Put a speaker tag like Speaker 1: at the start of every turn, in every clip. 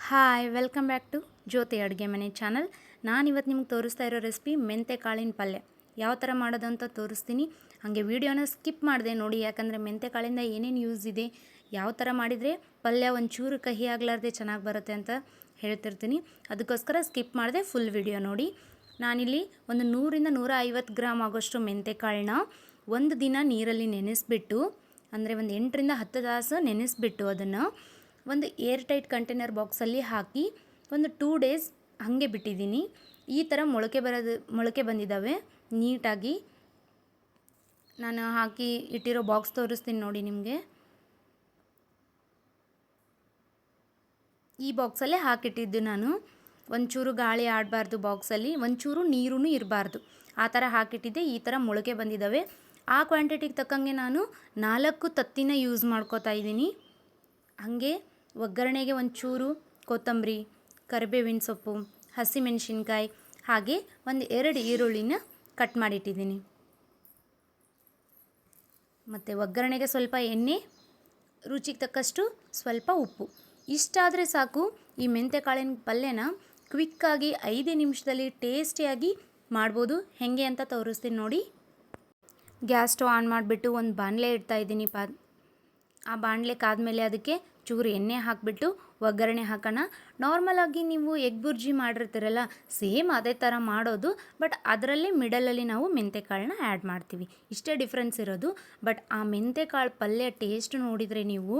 Speaker 1: Hi welcome back to ಜ್ಯೋತಿ ಅಡುಗೆ ಮನೆ channel. ನಾನಿವತ್ತು ನಿಮ್ಗೆ ತೋರಿಸ್ತಾ ಇರೋ ರೆಸಿಪಿ ಮೆಂತೆ ಕಾಳಿನ ಪಲ್ಯ ಯಾವ ಥರ ಮಾಡೋದು ಅಂತ ತೋರಿಸ್ತೀನಿ. ಹಾಗೆ ವಿಡಿಯೋನ ಸ್ಕಿಪ್ ಮಾಡಿದೆ ನೋಡಿ, ಯಾಕಂದರೆ ಮೆಂತೆ ಕಾಳಿಂದ ಏನೇನು ಯೂಸ್ ಇದೆ, ಯಾವ ಥರ ಮಾಡಿದರೆ ಪಲ್ಯ ಒಂಚೂರು ಕಹಿ ಆಗಲಾರ್ದೆ ಚೆನ್ನಾಗಿ ಬರುತ್ತೆ ಅಂತ ಹೇಳ್ತಿರ್ತೀನಿ. ಅದಕ್ಕೋಸ್ಕರ ಸ್ಕಿಪ್ ಮಾಡಿದೆ, ಫುಲ್ ವಿಡಿಯೋ ನೋಡಿ. ನಾನಿಲ್ಲಿ ಒಂದು 100ರಿಂದ 150 ಗ್ರಾಮ್ ಆಗೋಷ್ಟು ಮೆಂತೆ ಕಾಳನ್ನ ಒಂದು ದಿನ ನೀರಲ್ಲಿ ನೆನೆಸ್ಬಿಟ್ಟು, ಅಂದರೆ ಒಂದು 8ರಿಂದ 10 ತಾಸು ನೆನೆಸ್ಬಿಟ್ಟು ಅದನ್ನು ಒಂದು ಏರ್ ಟೈಟ್ ಕಂಟೈನರ್ ಬಾಕ್ಸಲ್ಲಿ ಹಾಕಿ ಒಂದು 2 ಡೇಸ್ ಹಾಗೆ ಬಿಟ್ಟಿದ್ದೀನಿ. ಈ ಥರ ಮೊಳಕೆ ಬಂದಿದ್ದಾವೆ ನೀಟಾಗಿ. ನಾನು ಹಾಕಿ ಇಟ್ಟಿರೋ ಬಾಕ್ಸ್ ತೋರಿಸ್ತೀನಿ ನೋಡಿ ನಿಮಗೆ. ಈ ಬಾಕ್ಸಲ್ಲೇ ಹಾಕಿಟ್ಟಿದ್ದು ನಾನು. ಒಂಚೂರು ಗಾಳಿ ಆಡಬಾರ್ದು ಬಾಕ್ಸಲ್ಲಿ, ಒಂಚೂರು ನೀರೂ ಇರಬಾರ್ದು, ಆ ಥರ ಹಾಕಿಟ್ಟಿದ್ದೆ. ಈ ಥರ ಮೊಳಕೆ ಬಂದಿದ್ದಾವೆ. ಆ ಕ್ವಾಂಟಿಟಿಗೆ ತಕ್ಕಂಗೆ ನಾನು 4 ತತ್ತಿನ ಯೂಸ್ ಮಾಡ್ಕೋತಾ ಇದ್ದೀನಿ. ಹಾಗೆ ಒಗ್ಗರಣೆಗೆ ಒಂಚೂರು ಕೊತ್ತಂಬರಿ, ಕರಿಬೇವಿನ ಸೊಪ್ಪು, ಹಸಿಮೆಣಸಿನ್ಕಾಯಿ, ಹಾಗೆ ಒಂದು 2 ಈರುಳ್ಳಿನ ಕಟ್ ಮಾಡಿಟ್ಟಿದ್ದೀನಿ. ಮತ್ತು ಒಗ್ಗರಣೆಗೆ ಸ್ವಲ್ಪ ಎಣ್ಣೆ, ರುಚಿಗೆ ತಕ್ಕಷ್ಟು ಸ್ವಲ್ಪ ಉಪ್ಪು. ಇಷ್ಟಾದರೆ ಸಾಕು. ಈ ಮೆಂತೆ ಕಾಳಿನ ಪಲ್ಯನ ಕ್ವಿಕ್ಕಾಗಿ 5 ನಿಮಿಷದಲ್ಲಿ ಟೇಸ್ಟಿಯಾಗಿ ಮಾಡ್ಬೋದು. ಹೇಗೆ ಅಂತ ತೋರಿಸ್ತೀನಿ ನೋಡಿ. ಗ್ಯಾಸ್ ಸ್ಟವ್ ಆನ್ ಮಾಡಿಬಿಟ್ಟು ಒಂದು ಬಾಣಲೆ ಇಡ್ತಾಯಿದ್ದೀನಿ. ಆ ಬಾಣಲೆ ಕಾದ್ಮೇಲೆ ಅದಕ್ಕೆ ಚೂರು ಎಣ್ಣೆ ಹಾಕಿಬಿಟ್ಟು ಒಗ್ಗರಣೆ ಹಾಕೋಣ. ನಾರ್ಮಲಾಗಿ ನೀವು ಎಗ್ ಬುರ್ಜಿ ಮಾಡಿರ್ತೀರಲ್ಲ, ಸೇಮ್ ಅದೇ ಥರ ಮಾಡೋದು, ಬಟ್ ಅದರಲ್ಲಿ ಮಿಡಲಲ್ಲಿ ನಾವು ಮೆಂತೆಕಾಳನ್ನ ಆ್ಯಡ್ ಮಾಡ್ತೀವಿ. ಇಷ್ಟೇ ಡಿಫ್ರೆನ್ಸ್ ಇರೋದು. ಬಟ್ ಆ ಮೆಂತೆಕಾಳು ಪಲ್ಯ ಟೇಸ್ಟ್ ನೋಡಿದರೆ ನೀವು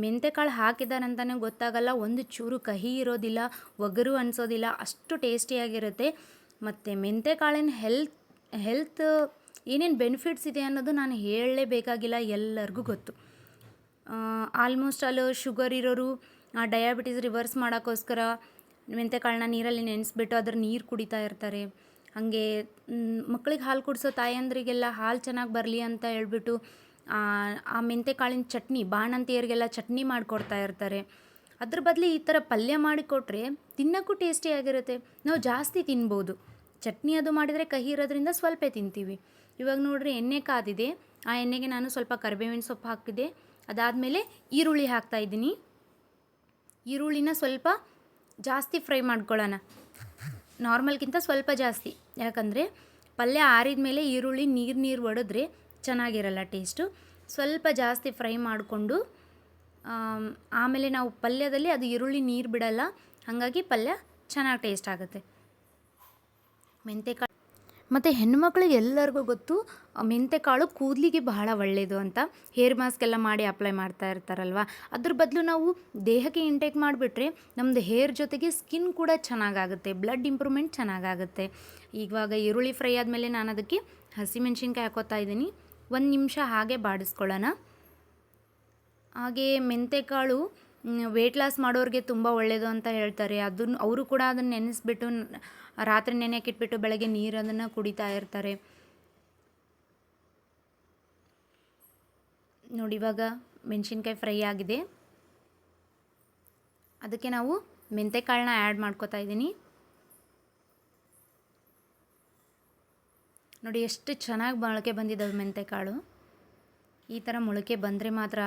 Speaker 1: ಮೆಂತೆಕಾಳು ಹಾಕಿದಾರಂತಲೇ ಗೊತ್ತಾಗಲ್ಲ. ಒಂದು ಚೂರು ಕಹಿ ಇರೋದಿಲ್ಲ, ಒಗರು ಅನಿಸೋದಿಲ್ಲ, ಅಷ್ಟು ಟೇಸ್ಟಿಯಾಗಿರುತ್ತೆ. ಮತ್ತು ಮೆಂತೆಕಾಳಿನ ಹೆಲ್ತ್ ಏನೇನು ಬೆನಿಫಿಟ್ಸ್ ಇದೆ ಅನ್ನೋದು ನಾನು ಹೇಳಲೇಬೇಕಾಗಿಲ್ಲ, ಎಲ್ಲರಿಗೂ ಗೊತ್ತು. ಆಲ್ಮೋಸ್ಟ್ ಅಲ್ಲಿ ಶುಗರ್ ಇರೋರು ಡಯಾಬಿಟೀಸ್ ರಿವರ್ಸ್ ಮಾಡೋಕ್ಕೋಸ್ಕರ ಮೆಂತೆಕಾಳನ್ನ ನೀರಲ್ಲಿ ನೆನೆಸ್ಬಿಟ್ಟು ಅದ್ರ ನೀರು ಕುಡಿತಾ ಇರ್ತಾರೆ. ಹಾಗೆ ಮಕ್ಕಳಿಗೆ ಹಾಲು ಕುಡಿಸೋ ತಾಯಂದ್ರಿಗೆಲ್ಲ ಹಾಲು ಚೆನ್ನಾಗಿ ಬರಲಿ ಅಂತ ಹೇಳ್ಬಿಟ್ಟು ಆ ಮೆಂತೆಕಾಳಿನ ಚಟ್ನಿ, ಬಾಣಂತಿಯರಿಗೆಲ್ಲ ಚಟ್ನಿ ಮಾಡಿಕೊಡ್ತಾ ಇರ್ತಾರೆ. ಅದ್ರ ಬದಲು ಈ ಥರ ಪಲ್ಯ ಮಾಡಿಕೊಟ್ರೆ ತಿನ್ನೋಕ್ಕೂ ಟೇಸ್ಟಿಯಾಗಿರುತ್ತೆ. ನಾವು ಜಾಸ್ತಿ ತಿನ್ಬೋದು. ಚಟ್ನಿ ಅದು ಮಾಡಿದರೆ ಕಹಿ ಇರೋದ್ರಿಂದ ಸ್ವಲ್ಪ ತಿಂತೀವಿ. ಇವಾಗ ನೋಡ್ರಿ, ಎಣ್ಣೆ ಕಾದಿದೆ. ಆ ಎಣ್ಣೆಗೆ ನಾನು ಸ್ವಲ್ಪ ಕರಿಬೇವಿನ ಸೊಪ್ಪು ಹಾಕಿದೆ. ಅದಾದಮೇಲೆ ಈರುಳ್ಳಿ ಹಾಕ್ತಾಯಿದ್ದೀನಿ. ಈರುಳ್ಳಿನ ಸ್ವಲ್ಪ ಜಾಸ್ತಿ ಫ್ರೈ ಮಾಡ್ಕೊಳ್ಳೋಣ, ನಾರ್ಮಲ್ಗಿಂತ ಸ್ವಲ್ಪ ಜಾಸ್ತಿ. ಯಾಕಂದರೆ ಪಲ್ಯ ಆರಿದ ಮೇಲೆ ಈರುಳ್ಳಿ ನೀರು ಒಡೆದ್ರೆ ಚೆನ್ನಾಗಿರಲ್ಲ ಟೇಸ್ಟು. ಸ್ವಲ್ಪ ಜಾಸ್ತಿ ಫ್ರೈ ಮಾಡಿಕೊಂಡು ಆಮೇಲೆ ನಾವು ಪಲ್ಯದಲ್ಲಿ ಅದು ಈರುಳ್ಳಿ ನೀರು ಬಿಡಲ್ಲ, ಹಾಗಾಗಿ ಪಲ್ಯ ಚೆನ್ನಾಗಿ ಟೇಸ್ಟ್ ಆಗುತ್ತೆ. ಮೆಂತೆಕಾಳು ಮತ್ತು ಹೆಣ್ಣುಮಕ್ಳಿಗೆ ಎಲ್ಲರಿಗೂ ಗೊತ್ತು, ಮೆಂತೆಕಾಳು ಕೂದಲಿಗೆ ಬಹಳ ಒಳ್ಳೆಯದು ಅಂತ. ಹೇರ್ ಮಾಸ್ಕ್ ಎಲ್ಲ ಮಾಡಿ ಅಪ್ಲೈ ಮಾಡ್ತಾ ಇರ್ತಾರಲ್ವ, ಅದ್ರ ಬದಲು ನಾವು ದೇಹಕ್ಕೆ ಇಂಟೇಕ್ ಮಾಡಿಬಿಟ್ರೆ ನಮ್ಮದು ಹೇರ್ ಜೊತೆಗೆ ಸ್ಕಿನ್ ಕೂಡ ಚೆನ್ನಾಗಾಗುತ್ತೆ, ಬ್ಲಡ್ ಇಂಪ್ರೂವ್ಮೆಂಟ್ ಚೆನ್ನಾಗಾಗುತ್ತೆ. ಇವಾಗ ಈರುಳ್ಳಿ ಫ್ರೈ ಆದಮೇಲೆ ನಾನು ಅದಕ್ಕೆ ಹಸಿಮೆಣ್ಸಿನ್ಕಾಯಿ ಹಾಕೋತಾ ಇದ್ದೀನಿ. 1 ನಿಮಿಷ ಹಾಗೆ ಬಾಡಿಸ್ಕೊಳ್ಳೋಣ. ಹಾಗೆ ಮೆಂತೆಕಾಳು ವೆಯ್ಟ್ ಲಾಸ್ ಮಾಡೋರಿಗೆ ತುಂಬ ಒಳ್ಳೆಯದು ಅಂತ ಹೇಳ್ತಾರೆ. ಅವರು ಕೂಡ ಅದನ್ನು ನೆನೆಸ್ಬಿಟ್ಟು ರಾತ್ರಿ ನೆನೆಯಕ್ಕಿಟ್ಬಿಟ್ಟು ಬೆಳಗ್ಗೆ ನೀರು ಅದನ್ನು ಕುಡಿತಾ ಇರ್ತಾರೆ ನೋಡಿ. ಇವಾಗ ಮೆಣಸಿನ್ಕಾಯಿ ಫ್ರೈ ಆಗಿದೆ, ಅದಕ್ಕೆ ನಾವು ಮೆಂತೆಕಾಳನ್ನ ಆ್ಯಡ್ ಮಾಡ್ಕೋತಾ ಇದ್ದೀನಿ. ನೋಡಿ ಎಷ್ಟು ಚೆನ್ನಾಗಿ ಮೊಳಕೆ ಬಂದಿದ್ದಾವೆ ಮೆಂತೆಕಾಳು. ಈ ಥರ ಮೊಳಕೆ ಬಂದರೆ ಮಾತ್ರ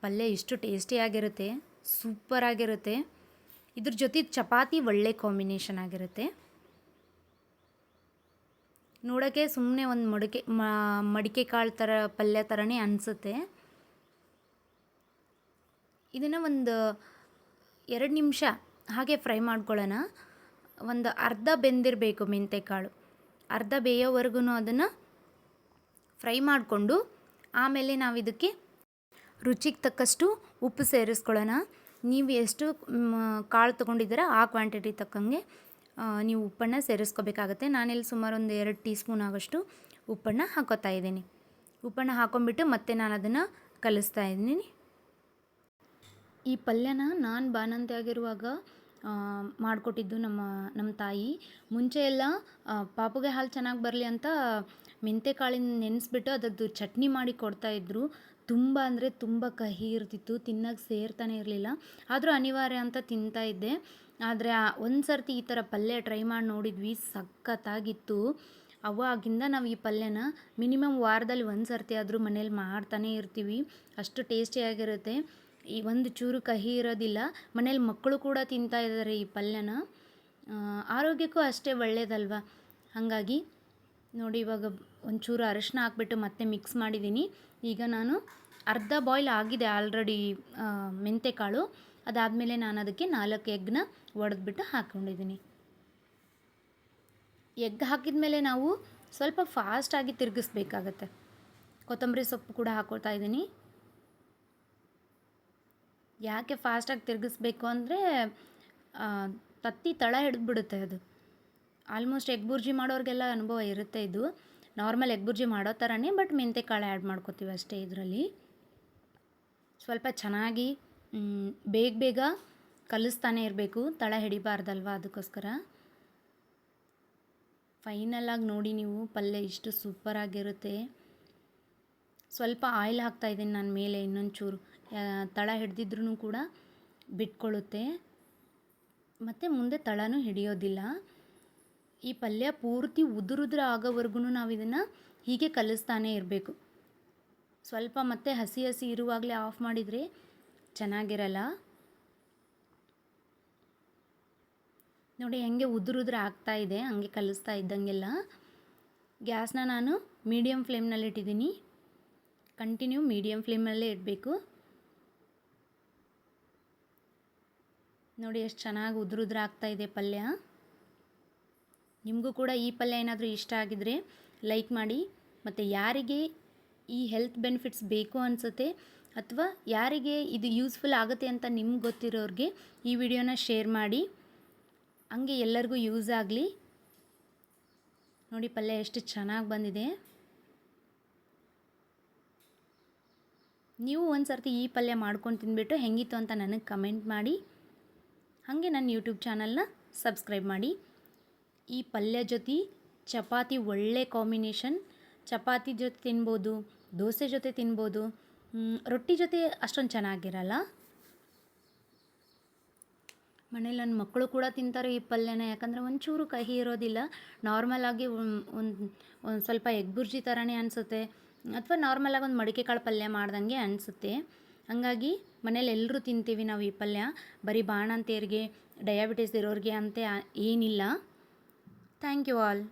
Speaker 1: ಪಲ್ಯ ಇಷ್ಟು ಟೇಸ್ಟಿಯಾಗಿರುತ್ತೆ, ಸೂಪರಾಗಿರುತ್ತೆ. ಇದ್ರ ಜೊತೆ ಚಪಾತಿ ಒಳ್ಳೆ ಕಾಂಬಿನೇಷನ್ ಆಗಿರುತ್ತೆ. ನೋಡೋಕ್ಕೆ ಸುಮ್ಮನೆ ಒಂದು ಮಡಿಕೆ ಕಾಳು ಥರ ಪಲ್ಯ ಥರನೇ ಅನಿಸುತ್ತೆ. ಇದನ್ನು ಒಂದು 2 ನಿಮಿಷ ಹಾಗೆ ಫ್ರೈ ಮಾಡ್ಕೊಳ್ಳೋಣ. ಒಂದು ಅರ್ಧ ಬೆಂದಿರಬೇಕು ಮೆಂತೆಕಾಳು. ಅರ್ಧ ಬೇಯೋವರೆಗೂ ಅದನ್ನು ಫ್ರೈ ಮಾಡಿಕೊಂಡು ಆಮೇಲೆ ನಾವು ಇದಕ್ಕೆ ರುಚಿಗೆ ತಕ್ಕಷ್ಟು ಉಪ್ಪು ಸೇರಿಸ್ಕೊಳ್ಳೋಣ. ನೀವು ಎಷ್ಟು ಕಾಳು ತೊಗೊಂಡಿದ್ದೀರ ಆ ಕ್ವಾಂಟಿಟಿ ತಕ್ಕಂಗೆ ನೀವು ಉಪ್ಪನ್ನು ಸೇರಿಸ್ಕೋಬೇಕಾಗತ್ತೆ. ನಾನಿಲ್ಲಿ ಸುಮಾರು ಒಂದು 2 ಟೀ ಸ್ಪೂನ್ ಆಗೋಷ್ಟು ಉಪ್ಪನ್ನು ಹಾಕೋತಾ ಇದ್ದೀನಿ. ಉಪ್ಪನ್ನು ಹಾಕೊಂಡ್ಬಿಟ್ಟು ಮತ್ತೆ ನಾನು ಅದನ್ನು ಕಲಿಸ್ತಾ ಇದ್ದೀನಿ. ಈ ಪಲ್ಯನ ನಾನು ಬಾಣಂತಿ ಆಗಿರುವಾಗ ಮಾಡಿಕೊಟ್ಟಿದ್ದು ನಮ್ಮ ತಾಯಿ. ಮುಂಚೆ ಎಲ್ಲ ಪಾಪುಗೆ ಹಾಲು ಚೆನ್ನಾಗಿ ಬರಲಿ ಅಂತ ಮೆಂತೆಕಾಳಿನ ನೆನೆಸ್ಬಿಟ್ಟು ಅದರದ್ದು ಚಟ್ನಿ ಮಾಡಿ ಕೊಡ್ತಾಯಿದ್ರು. ತುಂಬ ಅಂದರೆ ತುಂಬ ಕಹಿ ಇರ್ತಿತ್ತು, ತಿನ್ನೋಕ್ಕೆ ಸೇರ್ತಾನೆ ಇರಲಿಲ್ಲ. ಆದರೂ ಅನಿವಾರ್ಯ ಅಂತ ತಿಂತಾಯಿದ್ದೆ. ಆದರೆ ಒಂದು ಸರ್ತಿ ಈ ಥರ ಪಲ್ಯ ಟ್ರೈ ಮಾಡಿ ನೋಡಿದ್ವಿ, ಸಖತ್ತಾಗಿತ್ತು. ಅವಾಗಿಂದ ನಾವು ಈ ಪಲ್ಯನ ಮಿನಿಮಮ್ ವಾರದಲ್ಲಿ 1 ಸರ್ತಿ ಆದರೂ ಮನೇಲಿ ಮಾಡ್ತಾನೇ ಇರ್ತೀವಿ. ಅಷ್ಟು ಟೇಸ್ಟಿಯಾಗಿರುತ್ತೆ. ಈ ಒಂದು ಚೂರು ಕಹಿ ಇರೋದಿಲ್ಲ. ಮನೇಲಿ ಮಕ್ಕಳು ಕೂಡ ತಿಂತಾ ಇದ್ದಾರೆ ಈ ಪಲ್ಯನ. ಆರೋಗ್ಯಕ್ಕೂ ಅಷ್ಟೇ ಒಳ್ಳೆಯದಲ್ವ. ಹಾಗಾಗಿ ನೋಡಿ, ಇವಾಗ ಒಂಚೂರು ಅರಿಶಿನ ಹಾಕ್ಬಿಟ್ಟು ಮತ್ತೆ ಮಿಕ್ಸ್ ಮಾಡಿದ್ದೀನಿ. ಈಗ ನಾನು ಅರ್ಧ ಬಾಯ್ಲ್ ಆಗಿದೆ ಆಲ್ರೆಡಿ ಮೆಂತೆಕಾಳು. ಅದಾದಮೇಲೆ ನಾನು ಅದಕ್ಕೆ 4 ಎಗ್ನ ಒಡೆದ್ಬಿಟ್ಟು ಹಾಕ್ಕೊಂಡಿದ್ದೀನಿ. ಎಗ್ ಹಾಕಿದ ಮೇಲೆ ನಾವು ಸ್ವಲ್ಪ ಫಾಸ್ಟಾಗಿ ತಿರುಗಿಸ್ಬೇಕಾಗತ್ತೆ. ಕೊತ್ತಂಬರಿ ಸೊಪ್ಪು ಕೂಡ ಹಾಕ್ಕೊಳ್ತಾ ಇದ್ದೀನಿ. ಯಾಕೆ ಫಾಸ್ಟಾಗಿ ತಿರುಗಿಸ್ಬೇಕು ಅಂದರೆ ತತ್ತಿ ತಳ ಹಿಡಿದ್ಬಿಡುತ್ತೆ ಅದು. ಆಲ್ಮೋಸ್ಟ್ ಎಗ್ ಬುರ್ಜಿ ಮಾಡೋರಿಗೆಲ್ಲ ಅನುಭವ ಇರುತ್ತೆ ಇದು. ನಾರ್ಮಲ್ ಎಗ್ ಬುರ್ಜಿ ಮಾಡೋ ಥರನೇ, ಬಟ್ ಮೆಂತೆಕಾಳು ಆ್ಯಡ್ ಮಾಡ್ಕೊತೀವಿ ಅಷ್ಟೇ ಇದರಲ್ಲಿ. ಸ್ವಲ್ಪ ಚೆನ್ನಾಗಿ ಬೇಗ ಕಲಿಸ್ತಾನೆ ಇರಬೇಕು, ತಳ ಹಿಡಿಬಾರ್ದಲ್ವ, ಅದಕ್ಕೋಸ್ಕರ. ಫೈನಲಾಗಿ ನೋಡಿ ನೀವು, ಪಲ್ಯ ಇಷ್ಟು ಸೂಪರಾಗಿರುತ್ತೆ. ಸ್ವಲ್ಪ ಆಯಿಲ್ ಹಾಕ್ತಾಯಿದ್ದೀನಿ ನಾನು ಮೇಲೆ, ಇನ್ನೊಂಚೂರು ತಳ ಹಿಡ್ದಿದ್ರೂ ಕೂಡ ಬಿಟ್ಕೊಳ್ಳುತ್ತೆ ಮತ್ತು ಮುಂದೆ ತಳನೂ ಹಿಡಿಯೋದಿಲ್ಲ. ಈ ಪಲ್ಯ ಪೂರ್ತಿ ಉದುರುದ್ರ ಆಗೋವರೆಗೂ ನಾವು ಇದನ್ನು ಹೀಗೆ ಕಲಿಸ್ತಾನೇ ಇರಬೇಕು. ಸ್ವಲ್ಪ ಮತ್ತೆ ಹಸಿ ಇರುವಾಗಲೇ ಆಫ್ ಮಾಡಿದರೆ ಚೆನ್ನಾಗಿರಲ್ಲ. ನೋಡಿ ಹೆಂಗೆ ಉದುರುದ್ರ ಆಗ್ತಾಯಿದೆ, ಹಂಗೆ ಕಲಿಸ್ತಾ ಇದ್ದಂಗೆಲ್ಲ. ಗ್ಯಾಸ್ನ ನಾನು ಮೀಡಿಯಮ್ ಫ್ಲೇಮ್ನಲ್ಲಿ ಇಟ್ಟಿದ್ದೀನಿ. ಕಂಟಿನ್ಯೂ ಮೀಡಿಯಮ್ ಫ್ಲೇಮಲ್ಲೇ ಇಡಬೇಕು. ನೋಡಿ ಎಷ್ಟು ಚೆನ್ನಾಗಿ ಉದುರುದ್ರ ಆಗ್ತಾಯಿದೆ ಪಲ್ಯ. ನಿಮಗೂ ಕೂಡ ಈ ಪಲ್ಯ ಏನಾದರೂ ಇಷ್ಟ ಆಗಿದರೆ ಲೈಕ್ ಮಾಡಿ. ಮತ್ತು ಯಾರಿಗೆ ಈ ಹೆಲ್ತ್ ಬೆನಿಫಿಟ್ಸ್ ಬೇಕು ಅನಿಸುತ್ತೆ ಅಥವಾ ಯಾರಿಗೆ ಇದು ಯೂಸ್ಫುಲ್ ಆಗುತ್ತೆ ಅಂತ ನಿಮ್ಗೆ ಗೊತ್ತಿರೋರಿಗೆ ಈ ವಿಡಿಯೋನ ಶೇರ್ ಮಾಡಿ. ಹಂಗೆ ಎಲ್ಲರಿಗೂ ಯೂಸ್ ಆಗಲಿ. ನೋಡಿ ಪಲ್ಯ ಎಷ್ಟು ಚೆನ್ನಾಗಿ ಬಂದಿದೆ. ನೀವು ಒಂದು ಸರ್ತಿ ಈ ಪಲ್ಯ ಮಾಡ್ಕೊಂಡು ತಿಂದ್ಬಿಟ್ಟು ಹೆಂಗಿತ್ತು ಅಂತ ನನಗೆ ಕಮೆಂಟ್ ಮಾಡಿ. ಹಾಗೆ ನನ್ನ ಯೂಟ್ಯೂಬ್ ಚಾನಲ್ನ ಸಬ್ಸ್ಕ್ರೈಬ್ ಮಾಡಿ. ಈ ಪಲ್ಯ ಜೊತೆ ಚಪಾತಿ ಒಳ್ಳೆ ಕಾಂಬಿನೇಷನ್. ಚಪಾತಿ ಜೊತೆ ತಿನ್ಬೋದು, ದೋಸೆ ಜೊತೆ ತಿನ್ಬೋದು, ರೊಟ್ಟಿ ಜೊತೆ ಅಷ್ಟೊಂದು ಚೆನ್ನಾಗಿರಲ್ಲ. ಮನೇಲಿ ನನ್ನ ಮಕ್ಕಳು ಕೂಡ ತಿಂತಾರೆ ಈ ಪಲ್ಯನ, ಯಾಕಂದರೆ ಒಂಚೂರು ಕಹಿ ಇರೋದಿಲ್ಲ. ನಾರ್ಮಲಾಗಿ ಒಂದು ಸ್ವಲ್ಪ ಎಗ್ ಬುರ್ಜಿ ಥರನೇ ಅನಿಸುತ್ತೆ, ಅಥವಾ ನಾರ್ಮಲಾಗಿ ಒಂದು ಮಡಿಕೆ ಕಾಳು ಪಲ್ಯ ಮಾಡ್ದಂಗೆ ಅನಿಸುತ್ತೆ. ಹಾಗಾಗಿ ಮನೇಲಿ ಎಲ್ಲರೂ ತಿಂತೀವಿ ನಾವು ಈ ಪಲ್ಯ. ಬರೀ ಬಾಣಂತಿಯರಿಗೆ, ಡಯಾಬಿಟಿಸ್ ಇರೋರಿಗೆ ಅಂತ ಏನಿಲ್ಲ. Thank you all.